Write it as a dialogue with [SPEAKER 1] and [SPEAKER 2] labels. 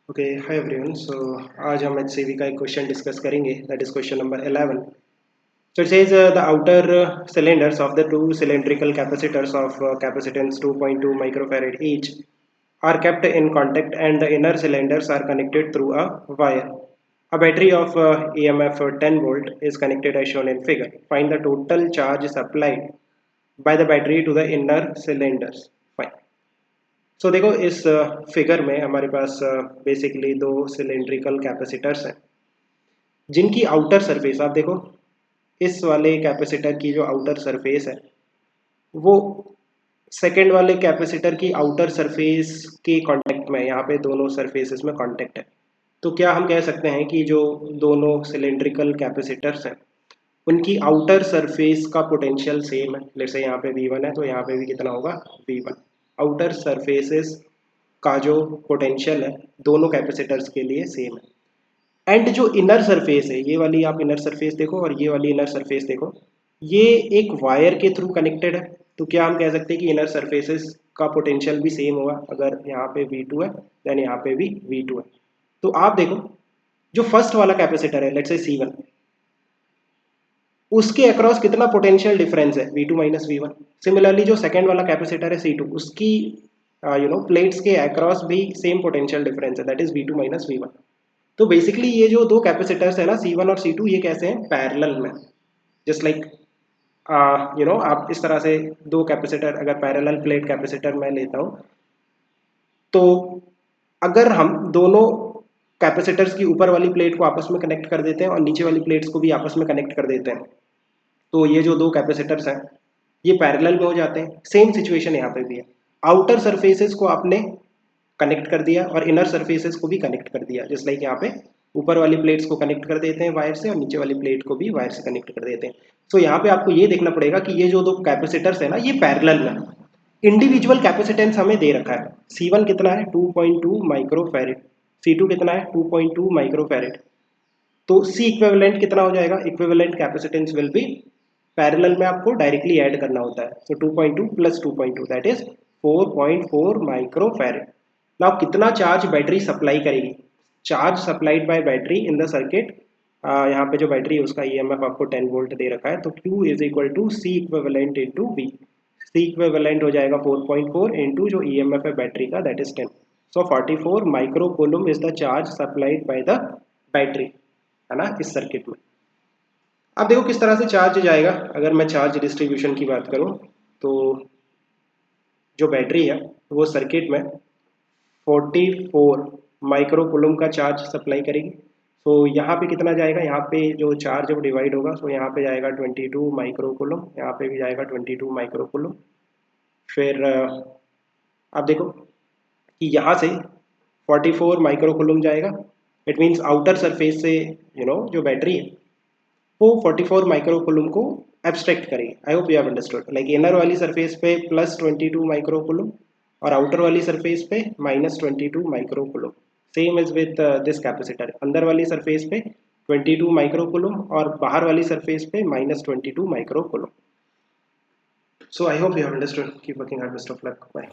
[SPEAKER 1] Okay hi everyone. सो आज हम HCV का एक क्वेश्चन डिस्कस करेंगे, that is question number 11. So it says the outer cylinders of the two cylindrical capacitors of capacitance 2.2 microfarad each are kept in contact and the inner cylinders are connected through a wire. A battery of EMF 10 volt is connected as shown in figure. Find the total charge supplied by the battery to the inner cylinders. Fine. सो देखो इस figure में हमारे पास basically दो cylindrical capacitors हैं जिनकी outer surface आप देखो। इस वाले कैपेसिटर की जो आउटर सरफेस है वो सेकेंड वाले कैपेसिटर की आउटर सरफेस के कांटेक्ट में, यहाँ पे दोनों सरफेसेस में कांटेक्ट है। तो क्या हम कह सकते हैं कि जो दोनों सिलेंड्रिकल कैपेसिटर्स हैं उनकी आउटर सरफेस का पोटेंशियल सेम है। जैसे यहाँ पे V1 है तो यहाँ पे भी कितना होगा V1। आउटर सरफेसेस का जो पोटेंशियल है दोनों कैपेसिटर्स के लिए सेम है। एंड जो इनर सरफेस है, ये वाली आप इनर सरफेस देखो और ये वाली इनर सरफेस देखो, ये एक वायर के थ्रू कनेक्टेड है। तो क्या हम कह सकते हैं कि इनर सरफेसेस का पोटेंशियल भी सेम होगा। अगर यहाँ पे V2 है देन यहाँ पे भी V2 है। तो आप देखो जो फर्स्ट वाला कैपेसिटर है लेट्स से C1, उसके अक्रॉस कितना पोटेंशियल डिफरेंस है V2 माइनस V1। सिमिलरली जो सेकेंड वाला कैपेसिटर है C2, उसकी प्लेट्स के अक्रॉस भी सेम पोटेंशियल डिफरेंस है, that is V2 minus V1। तो बेसिकली ये जो दो कैपेसिटर्स है ना C1 और C2, ये कैसे हैं पैरेलल में। जस्ट लाइक आप इस तरह से दो कैपेसिटर, अगर पैरेलल प्लेट कैपेसिटर मैं लेता हूँ तो अगर हम दोनों कैपेसिटर्स की ऊपर वाली प्लेट को आपस में कनेक्ट कर देते हैं और नीचे वाली प्लेट्स को भी आपस में कनेक्ट कर देते हैं तो ये जो दो कैपेसिटर्स हैं ये पैरेलल में हो जाते हैं। सेम सिचुएशन यहाँ पे भी है। आउटर सरफेसेस को आपने कनेक्ट कर दिया और इनर सरफेसेस को भी कनेक्ट कर दिया। जस्ट लाइक यहाँ पे ऊपर वाली प्लेट्स को कनेक्ट कर देते हैं वायर से और नीचे वाली प्लेट को भी वायर से कनेक्ट कर देते हैं। सो यहाँ पे आपको ये देखना पड़ेगा कि ये जो दो कैपेसिटर्स है ना ये पैरेलल में। इंडिविजुअल कैपेसिटेंस हमें दे रखा है। C1 कितना है 2.2 माइक्रोफैरेड, C2 कितना है 2.2 माइक्रोफैरेड। तो C इक्विवेलेंट कितना हो जाएगा, equivalent capacitance will be, parallel में आपको डायरेक्टली ऐड करना होता है। सो 2.2 plus 2.2 that is 4.4 microfarad. Now कितना चार्ज बैटरी सप्लाई करेगी, charge supplied bye battery in the circuit, यहाँ पे जो बैटरी है उसका EMF आपको 10 वोल्ट दे रखा है। तो Q is equal to C equivalent into V। C equivalent हो जाएगा 4.4 इंटू जो EMF है बैटरी का that is 10। So 44 micro coulomb is the charge supplied by the battery, है ना, इस सर्किट में। अब देखो किस तरह से चार्ज जाएगा। अगर मैं चार्ज डिस्ट्रीब्यूशन की बात करूं तो जो बैटरी है वो सर्किट में 44 माइक्रो कूलम का चार्ज सप्लाई करेगी। सो यहाँ पे कितना जाएगा, यहाँ पे जो चार्ज जब डिवाइड होगा सो यहाँ पे जाएगा 22 माइक्रो कूलम, यहाँ पे भी जाएगा 22 माइक्रो कूलम। फिर आप देखो कि यहाँ से 44 माइक्रो कूलम जाएगा। इट मीन्स आउटर सरफेस से जो बैटरी है वो 44 माइक्रो कूलम को एब्स्ट्रैक्ट करेगी। आई hope you have understood. Like inner वाली सरफेस पे प्लस 22 माइक्रो कूलम और आउटर वाली सरफेस पे minus 22 micro coulomb. Same is with this capacitor, अंदर वाली सरफेस पे 22 माइक्रो कूलम और बाहर वाली सरफेस पे minus 22 micro coulomb. So I hope you have understood. Keep working hard, best of luck, bye.